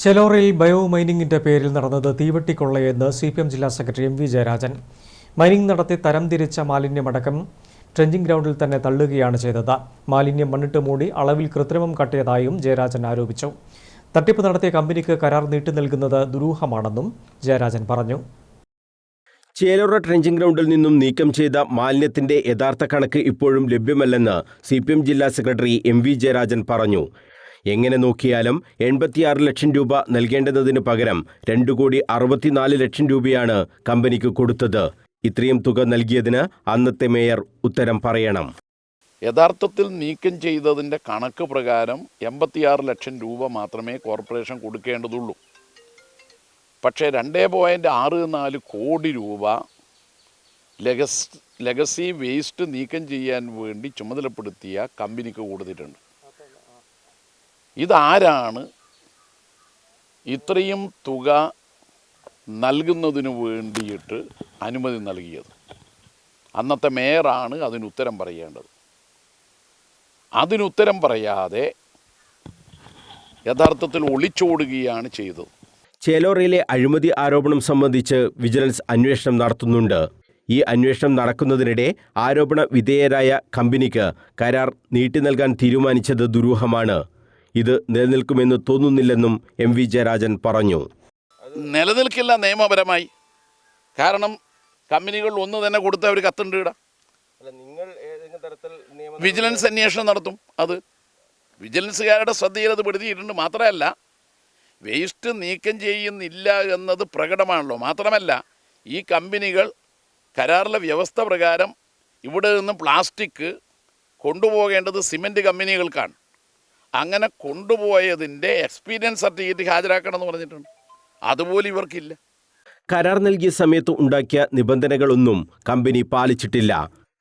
ചെലോറിൽ bio മൈനിങ്ങിന്റെ പേരിൽ നടന്നത് തീവെട്ടിക്കൊള്ളയെന്ന് CPM ജില്ലാ സെക്രട്ടറി MV ജയരാജൻ. മൈനിംഗ് നടത്തി തരംതിരിച്ച മാലിന്യമടക്കം ട്രെഞ്ചിംഗ് ഗ്രൗണ്ടിൽ തന്നെ തള്ളുകയാണ് ചെയ്തത്. മാലിന്യം മണ്ണിട്ട് മൂടി അളവിൽ കൃത്രിമം കാട്ടിയതായും ജയരാജൻ ആരോപിച്ചു. തട്ടിപ്പ് നടത്തിയ കമ്പനിക്ക് കരാർ നീട്ടി നൽകുന്നത് ദുരൂഹമാണെന്നും ജയരാജൻ പറഞ്ഞു. ചേലോറ ട്രെഞ്ചിംഗ് ഗ്രൗണ്ടിൽ നിന്നും നീക്കം ചെയ്ത മാലിന്യത്തിന്റെ യഥാർത്ഥ കണക്ക് ഇപ്പോഴും ലഭ്യമല്ലെന്ന് CPM ജില്ലാ സെക്രട്ടറി MV ജയരാജൻ പറഞ്ഞു. എങ്ങനെ നോക്കിയാലും 86 ലക്ഷം രൂപ നൽകേണ്ടതിനു പകരം 2,64 ലക്ഷം രൂപയാണ് കമ്പനിക്ക് കൊടുത്തത്. ഇത്രയും തുക നൽകിയതിന് അന്നത്തെ മേയർ ഉത്തരം പറയണം. യഥാർത്ഥത്തിൽ നീക്കം ചെയ്തതിൻ്റെ കണക്ക് പ്രകാരം 86 ലക്ഷം രൂപ മാത്രമേ കോർപ്പറേഷൻ കൊടുക്കേണ്ടതുള്ളൂ. പക്ഷേ 2.64 കോടി രൂപ ലെഗസി വേസ്റ്റ് നീക്കം ചെയ്യാൻ വേണ്ടി ചുമതലപ്പെടുത്തിയ കമ്പനിക്ക് കൊടുത്തിട്ടുണ്ട്. ഇതാരാണ് ഇത്രയും തുക നൽകുന്നതിന് വേണ്ടിയിട്ട് അനുമതി നൽകിയത്? അന്നത്തെ മേയറാണ് അതിനുത്തരം പറയേണ്ടത്. അതിനുത്തരം പറയാതെ യഥാർത്ഥത്തിൽ ഒളിച്ചോടുകയാണ് ചെയ്തത്. ചേലോറയിലെ അഴിമതി ആരോപണം സംബന്ധിച്ച് വിജിലൻസ് അന്വേഷണം നടത്തുന്നുണ്ട്. ഈ അന്വേഷണം നടക്കുന്നതിനിടെ ആരോപണ വിധേയരായ കമ്പനിക്ക് കരാർ നീട്ടി നൽകാൻ തീരുമാനിച്ചത് ദുരൂഹമാണ്. ഇത് നിലനിൽക്കുമെന്ന് തോന്നുന്നില്ലെന്നും MV ജയരാജൻ പറഞ്ഞു. നിലനിൽക്കില്ല നിയമപരമായി. കാരണം കമ്പനികൾ ഒന്ന് തന്നെ കൊടുത്ത ഒരു കത്തുണ്ട്. വിജിലൻസ് അന്വേഷണം നടത്തും. അത് വിജിലൻസുകാരുടെ ശ്രദ്ധയിൽ അത് പെടുത്തിയിട്ടുണ്ട്. മാത്രമല്ല, വേസ്റ്റ് നീക്കം ചെയ്യുന്നില്ല എന്നത് പ്രകടമാണല്ലോ. മാത്രമല്ല, ഈ കമ്പനികൾ കരാറിലെ വ്യവസ്ഥ പ്രകാരം ഇവിടെ നിന്ന് പ്ലാസ്റ്റിക് കൊണ്ടുപോകേണ്ടത് സിമൻറ്റ് കമ്പനികൾക്കാണ്. അങ്ങനെ കൊണ്ടുപോയതിൻ്റെ എക്സ്പീരിയൻസ് സർട്ടിഫിക്കറ്റ് ഹാജരാക്കണമെന്ന് പറഞ്ഞിട്ടുണ്ട്. അതുപോലെ ഇവർക്കില്ല. കരാർ നൽകിയ സമയത്ത് ഉണ്ടാക്കിയ നിബന്ധനകളൊന്നും കമ്പനി പാലിച്ചിട്ടില്ല.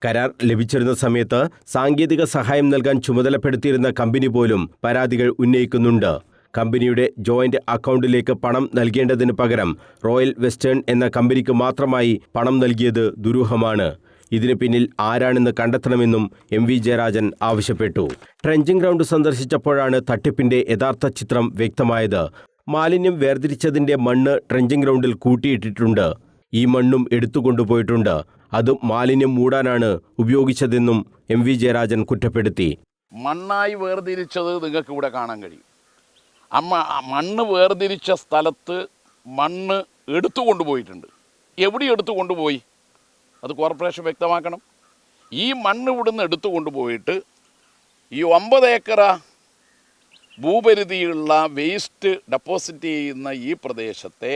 കരാർ ലഭിച്ചിരുന്ന സമയത്ത് സാങ്കേതിക സഹായം നൽകാൻ ചുമതലപ്പെടുത്തിയിരുന്ന കമ്പനി പോലും പരാതികൾ ഉന്നയിക്കുന്നുണ്ട്. കമ്പനിയുടെ ജോയിന്റ് അക്കൗണ്ടിലേക്ക് പണം നൽകേണ്ടതിന് പകരം റോയൽ വെസ്റ്റേൺ എന്ന കമ്പനിക്ക് മാത്രമായി പണം നൽകിയത് ദുരൂഹമാണ്. ഇതിന് പിന്നിൽ ആരാണെന്ന് കണ്ടെത്തണമെന്നും MV ജയരാജൻ ആവശ്യപ്പെട്ടു. ട്രെഞ്ചിംഗ് ഗ്രൗണ്ട് സന്ദർശിച്ചപ്പോഴാണ് തട്ടിപ്പിന്റെ യഥാർത്ഥ ചിത്രം വ്യക്തമായത്. മാലിന്യം വേർതിരിച്ചതിന്റെ മണ്ണ് ട്രെഞ്ചിംഗ് ഗ്രൗണ്ടിൽ കൂട്ടിയിട്ടിട്ടുണ്ട്. ഈ മണ്ണും എടുത്തുകൊണ്ടുപോയിട്ടുണ്ട്. അത് മാലിന്യം മൂടാനാണ് ഉപയോഗിച്ചതെന്നും MV ജയരാജൻ കുറ്റപ്പെടുത്തി. മണ്ണായി വേർതിരിച്ചത് നിങ്ങൾക്ക് ഇവിടെ കാണാൻ കഴിയും. മണ്ണ് വേർതിരിച്ച സ്ഥലത്ത് മണ്ണ് എടുത്തുകൊണ്ടുപോയിട്ടുണ്ട്. എവിടെ എടുത്തുകൊണ്ടുപോയി? അത് കോർപ്പറേഷൻ വ്യക്തമാക്കണം. ഈ മണ്ണ് ഇവിടുന്ന് എടുത്തുകൊണ്ടുപോയിട്ട് ഈ 9 ഏക്കർ ഭൂപരിധിയുള്ള വേസ്റ്റ് ഡെപ്പോസിറ്റ് ചെയ്യുന്ന ഈ പ്രദേശത്തെ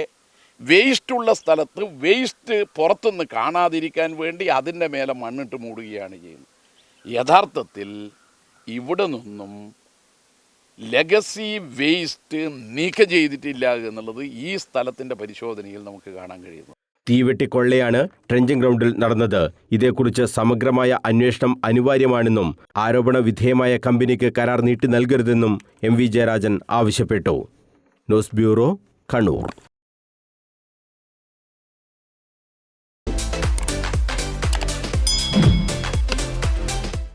വേസ്റ്റുള്ള സ്ഥലത്ത് വേസ്റ്റ് പുറത്തുനിന്ന് കാണാതിരിക്കാൻ വേണ്ടി അതിൻ്റെ മേലെ മണ്ണിട്ട് മൂടുകയാണ് ചെയ്യുന്നത്. യഥാർത്ഥത്തിൽ ഇവിടെ നിന്നും ലെഗസി വേസ്റ്റ് നീക്കം ചെയ്തിട്ടില്ല എന്നുള്ളത് ഈ സ്ഥലത്തിൻ്റെ പരിശോധനയിൽ നമുക്ക് കാണാൻ കഴിയുന്നു. തീവെട്ടിക്കൊള്ളയാണ് ട്രെഞ്ചിംഗ് ഗ്രൗണ്ടിൽ നടന്നത്. ഇതേക്കുറിച്ച് സമഗ്രമായ അന്വേഷണം അനിവാര്യമാണെന്നും ആരോപണ വിധേയമായ കമ്പനിക്ക് കരാർ നീട്ടി നൽകരുതെന്നും MV ജയരാജൻ ആവശ്യപ്പെട്ടു. News bureau, Kannur.